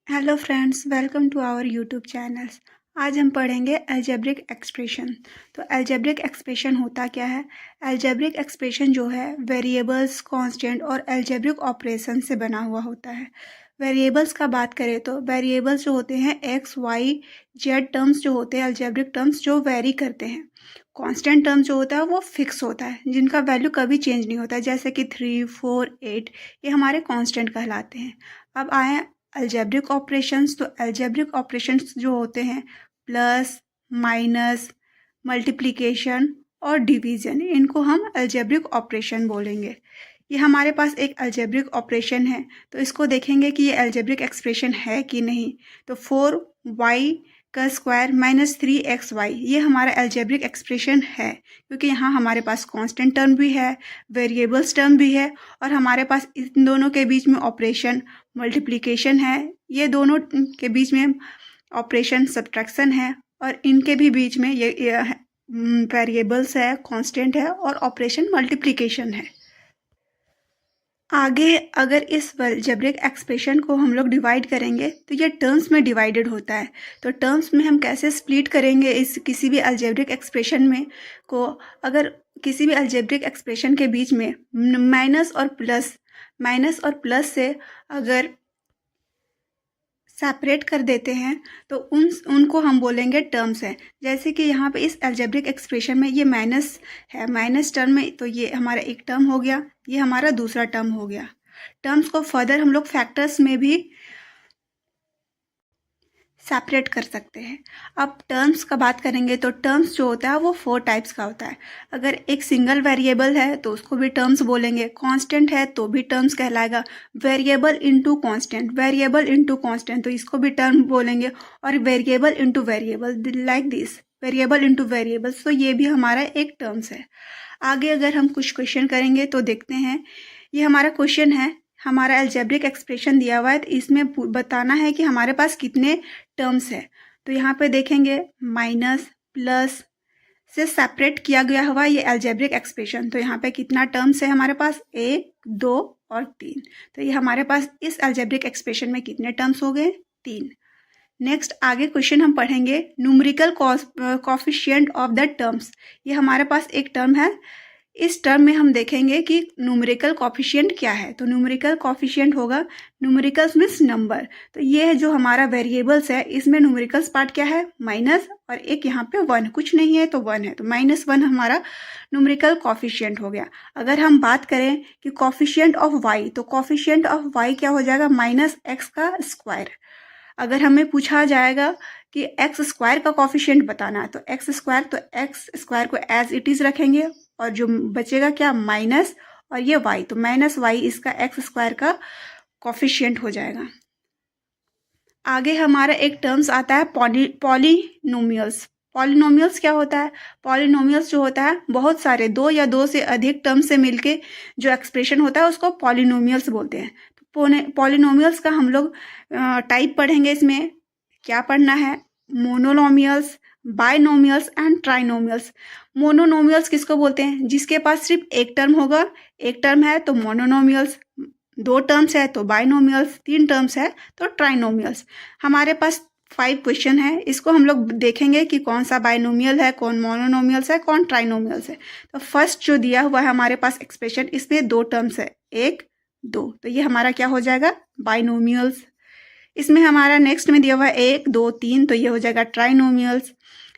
Hello friends, welcome to our YouTube channels. आज हम पढ़ेंगे अलजेब्रिक एक्सप्रेशन। तो अलजेब्रिक एक्सप्रेशन होता क्या है? अलजेब्रिक एक्सप्रेशन जो है वेरिएबल्स, कांस्टेंट और अलजेब्रिक ऑपरेशन से बना हुआ होता है। वेरिएबल्स का बात करें तो वेरिएबल्स जो होते हैं एक्स, वाई, जेड टर्म्स जो होते हैं अलजेब्रिक टर्म्स जो वेरी करते हैं। कांस्टेंट टर्म जो होता है वो फिक्स होता है, जिनका वैल्यू कभी चेंज नहीं होता है, जैसे कि 3, 4, 8 ये हमारे कांस्टेंट कहलाते हैं। अब आए अलजेब्रिक ऑपरेशंस। तो अलजेब्रिक ऑपरेशंस जो होते हैं प्लस, माइनस, मल्टीप्लिकेशन और डिवीजन, इनको हम अलजेब्रिक ऑपरेशन बोलेंगे। ये हमारे पास एक अलजेब्रिक ऑपरेशन है, तो इसको देखेंगे कि ये अलजेब्रिक एक्सप्रेशन है कि नहीं। तो 4y का स्क्वायर माइनस 3xy ये हमारा अलजेब्रिक एक्सप्रेशन है, क्योंकि यहाँ हमारे पास कांस्टेंट टर्म भी है, वेरिएबल्स टर्म भी है और हमारे पास इन दोनों के बीच में ऑपरेशन मल्टीप्लिकेशन है। ये दोनों के बीच में ऑपरेशन सब्ट्रैक्शन है और इनके भी बीच में ये वेरिएबल्स है, कांस्टेंट है और ऑपरेशन मल्टीप्लिकेशन है। आगे अगर इस अलजेब्रिक एक्सप्रेशन को हम लोग डिवाइड करेंगे तो ये टर्म्स में डिवाइडेड होता है। तो टर्म्स में हम कैसे स्प्लिट करेंगे इस किसी भी अलजेब्रिक एक्सप्रेशन में को? अगर किसी भी अलजेब्रिक एक्सप्रेशन के बीच में माइनस और प्लस से अगर सेपरेट कर देते हैं तो उनको हम बोलेंगे टर्म्स है। जैसे कि यहाँ पे इस अलजेब्रिक एक्सप्रेशन में ये माइनस है, माइनस टर्म में, तो ये हमारा एक टर्म हो गया, ये हमारा दूसरा टर्म हो गया। टर्म्स को फर्दर हम लोग फैक्टर्स में भी सेपरेट कर सकते हैं। अब टर्म्स का बात करेंगे तो टर्म्स जो होता है वो 4 टाइप्स का होता है। अगर एक सिंगल वेरिएबल है तो उसको भी टर्म्स बोलेंगे, कांस्टेंट है तो भी टर्म्स कहलाएगा, वेरिएबल इनटू कांस्टेंट तो इसको भी टर्म बोलेंगे, और variable into variable like this, variable into variables, तो ये भी हमारा एक टर्म्स है। आगे अगर हम कुछ क्वेश्चन करेंगे तो देखते हैं। ये हमारा क्वेश्चन है, हमारा अलजेब्रिक एक्सप्रेशन दिया हुआ है, तो इसमें बताना है कि हमारे पास कितने टर्म्स है। तो यहाँ पे देखेंगे माइनस प्लस से सेपरेट किया गया हुआ ये अलजेब्रिक एक्सप्रेशन। तो यहाँ पे कितना टर्म्स है हमारे पास? 1, 2 और 3। तो ये हमारे पास इस अलजेब्रिक एक्सप्रेशन में कितने टर्म्स हो गए? 3। नेक्स्ट आगे क्वेश्चन हम पढ़ेंगे numerical coefficient of the terms. ये हमारे पास एक टर्म है, इस टर्म में हम देखेंगे कि न्यूमेरिकल कॉफिशिएंट क्या है। तो न्यूमेरिकल कॉफिशिएंट होगा, न्यूमेरिकल्स मीन्स नंबर, तो ये है जो हमारा वेरिएबल्स है, इसमें न्यूमेरिकल्स पार्ट क्या है? माइनस, और एक यहाँ पे 1, कुछ नहीं है तो 1 है, तो -1 हमारा न्यूमेरिकल कॉफिशिएंट हो गया। अगर हम बात करें कि कॉफिशिएंट ऑफ वाई, तो कॉफिशिएंट ऑफ वाई क्या हो जाएगा? -x का स्क्वायर। अगर हमें पूछा जाएगा कि एक्स स्क्वायर का कॉफिशिएंट बताना है तो एक्स स्क्वायर को एज इट इज रखेंगे और जो बचेगा क्या? माइनस, और ये वाई, तो माइनस वाई इसका एक्स स्क्वायर का कॉफिशिएंट हो जाएगा। आगे हमारा एक टर्म्स आता है पॉलिनोमियल्स। पॉलिनोमियल्स क्या होता है? पॉलिनोमियल्स जो होता है बहुत सारे, दो या दो से अधिक टर्म्स से मिलके जो एक्सप्रेशन होता है उसको पॉलिनोमियल्स बोलते हैं। तो पॉलिनोमियल्स का हम लोग टाइप पढ़ेंगे। इसमें क्या पढ़ना है? मोनोनोमियल्स, बाइनोमियल्स एंड ट्राइनोमियल्स। मोनोनोमियल्स किसको बोलते हैं? जिसके पास सिर्फ एक टर्म होगा, एक टर्म है तो मोनोनोमियल्स, 2 टर्म्स है तो बाइनोमियल्स, 3 टर्म्स है तो ट्राइनोमियल्स। हमारे पास 5 क्वेश्चन है, इसको हम लोग देखेंगे कि कौन सा बाइनोमियल है, कौन मोनोनोमियल्स है, कौन ट्राइनोमियल्स है। तो फर्स्ट जो दिया हुआ है हमारे पास एक्सप्रेशन, इसमें 2 टर्म्स है, 1, 2, तो ये हमारा क्या हो जाएगा? बाइनोमियल्स। इसमें हमारा नेक्स्ट में दिया हुआ है 1, 2, 3, तो ये हो जाएगा ट्राइनोमियल्स।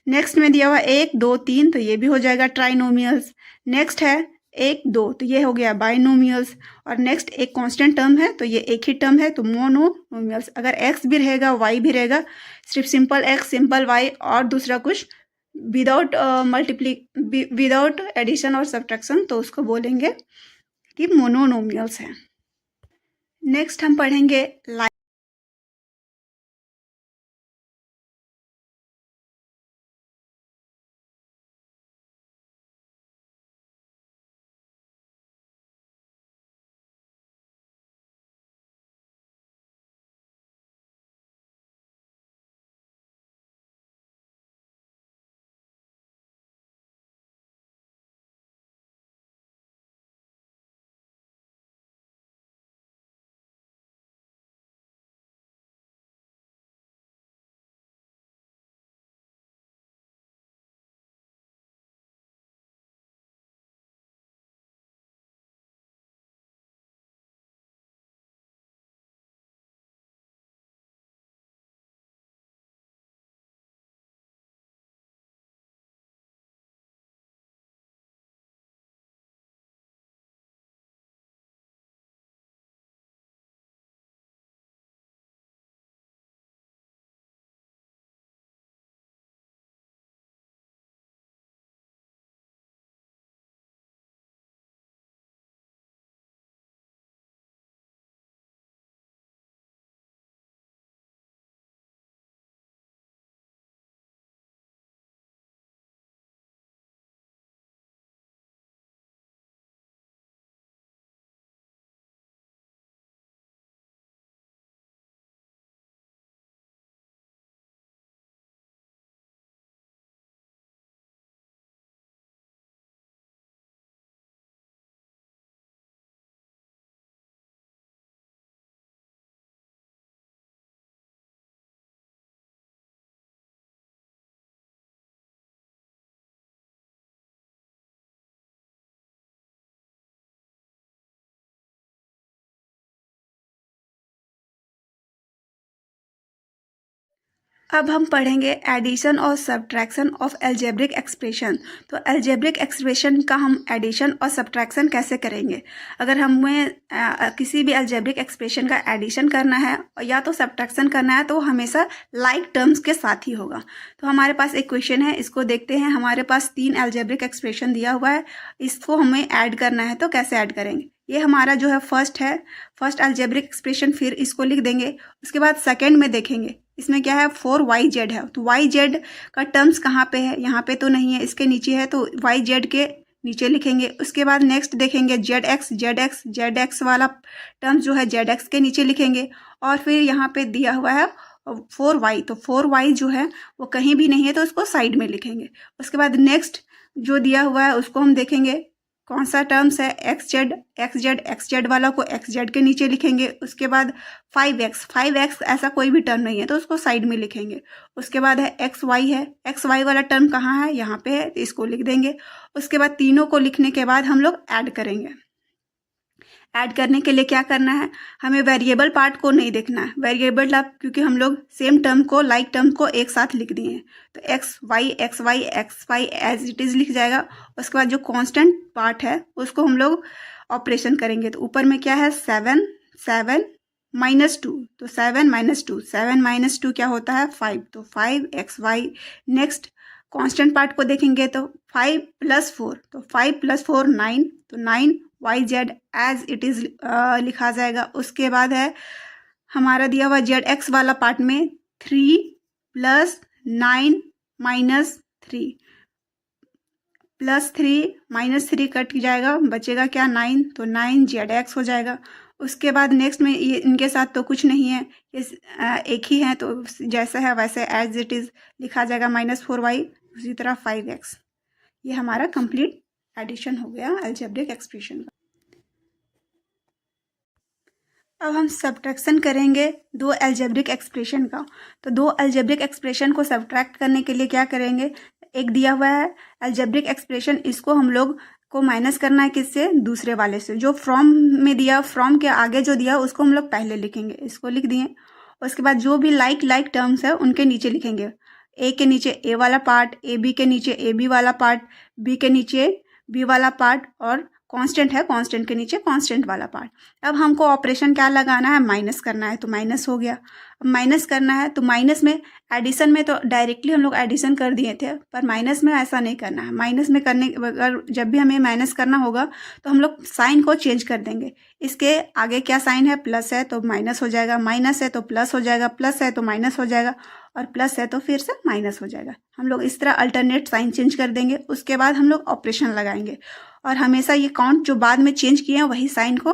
नेक्स्ट में दिया हुआ 1, 2, 3, तो ये भी हो जाएगा ट्राइनोमियल्स। नेक्स्ट है 1, 2, तो ये हो गया बाइनोमियल्स। और नेक्स्ट एक कांस्टेंट टर्म है तो ये एक ही टर्म है तो मोनोनोमियल्स। अगर एक्स भी रहेगा, वाई भी रहेगा, सिर्फ सिंपल एक्स, सिंपल वाई और दूसरा कुछ विदाउट विदाउट एडिशन और सब्ट्रैक्शन, तो उसको बोलेंगे कि मोनोनोमियल्स है। नेक्स्ट हम पढ़ेंगे अब हम पढ़ेंगे एडिशन और सब्ट्रैक्शन ऑफ अलजेब्रिक एक्सप्रेशन। तो अलजेब्रिक एक्सप्रेशन का हम एडिशन और सब्ट्रैक्शन कैसे करेंगे। अगर हमें किसी भी अलजेब्रिक एक्सप्रेशन का एडिशन करना है या तो सब्ट्रैक्शन करना है तो हमेशा लाइक टर्म्स के साथ ही होगा। तो हमारे पास एक क्वेश्चन है, इसको देखते हैं। हमारे पास 3 अलजेब्रिक एक्सप्रेशन दिया हुआ है, इसको हमें ऐड करना है। तो कैसे ऐड करेंगे, ये हमारा जो है फर्स्ट अलजेब्रिक एक्सप्रेशन, फिर इसको लिख देंगे। उसके बाद सेकेंड में देखेंगे इसमें क्या है 4yz है। तो yz का टर्म्स कहाँ पे है, यहाँ पे तो नहीं है, इसके नीचे है, तो yz के नीचे लिखेंगे। उसके बाद नेक्स्ट देखेंगे zx वाला टर्म्स जो है zx के नीचे लिखेंगे। और फिर यहाँ पे दिया हुआ है 4y, तो 4y जो है वो कहीं भी नहीं है तो उसको साइड में लिखेंगे। उसके बाद नेक्स्ट जो दिया हुआ है उसको हम देखेंगे कौन सा टर्म्स है, xz वाला को xz के नीचे लिखेंगे। उसके बाद 5x ऐसा कोई भी टर्म नहीं है तो उसको साइड में लिखेंगे। उसके बाद है xy है, xy वाला टर्म कहाँ है, यहाँ पे है, तो इसको लिख देंगे। उसके बाद तीनों को लिखने के बाद हम लोग ऐड करेंगे। ऐड करने के लिए क्या करना है, हमें वेरिएबल पार्ट को नहीं देखना है। वेरिएबल क्योंकि हम लोग सेम टर्म को, लाइक टर्म को एक साथ लिख दिए हैं, तो xy एज इट इज लिख जाएगा। उसके बाद जो कांस्टेंट पार्ट है उसको हम लोग ऑपरेशन करेंगे। तो ऊपर में क्या है 7 -2, तो 7 -2 क्या होता है 5, तो 5xy। नेक्स्ट कांस्टेंट पार्ट को देखेंगे तो 5 + 4, तो 5 + 4 9, तो 9yz एज इट इज लिखा जाएगा। उसके बाद है हमारा दिया हुआ zx वाला पार्ट में 3 + 9 -3, -3 कट जाएगा, बचेगा क्या 9, तो 9zx हो जाएगा। उसके बाद नेक्स्ट में ये इनके साथ तो कुछ नहीं है, ये एक ही है, तो जैसा है वैसे एज इट इज लिखा जाएगा। -4y, उसी तरह 5x। ये हमारा कंप्लीट एडिशन हो गया अलजेब्रिक एक्सप्रेशन का। अब हम सब्ट्रैक्शन करेंगे 2 अलजेब्रिक एक्सप्रेशन का। तो 2 अलजेब्रिक एक्सप्रेशन को सब्ट्रैक्ट करने के लिए क्या करेंगे, एक दिया हुआ है अलजेब्रिक एक्सप्रेशन, इसको हम लोग को माइनस करना है किससे, दूसरे वाले से। जो फ्रॉम में दिया, फ्रॉम के आगे जो दिया उसको हम लोग पहले लिखेंगे, इसको लिख दिए। उसके बाद जो भी लाइक टर्म्स है उनके नीचे लिखेंगे। ए के नीचे ए वाला पार्ट, ए बी के नीचे ए बी वाला पार्ट, बी के नीचे बी वाला पार्ट, और कांस्टेंट है कांस्टेंट के नीचे कांस्टेंट वाला पार्ट। अब हमको ऑपरेशन क्या लगाना है, माइनस करना है, तो माइनस हो गया। अब माइनस करना है तो माइनस में, एडिशन में तो डायरेक्टली हम लोग एडिशन कर दिए थे, पर माइनस में ऐसा नहीं करना है। माइनस में करने, अगर जब भी हमें माइनस करना होगा तो हम लोग साइन को चेंज कर देंगे। इसके आगे क्या साइन है, प्लस है तो माइनस हो जाएगा, माइनस है तो प्लस हो जाएगा, प्लस है तो माइनस हो जाएगा, और प्लस है तो फिर से माइनस हो जाएगा। हम लोग इस तरह अल्टरनेट साइन चेंज कर देंगे। उसके बाद हम लोग ऑपरेशन लगाएंगे, और हमेशा ये काउंट जो बाद में चेंज किए हैं वही साइन को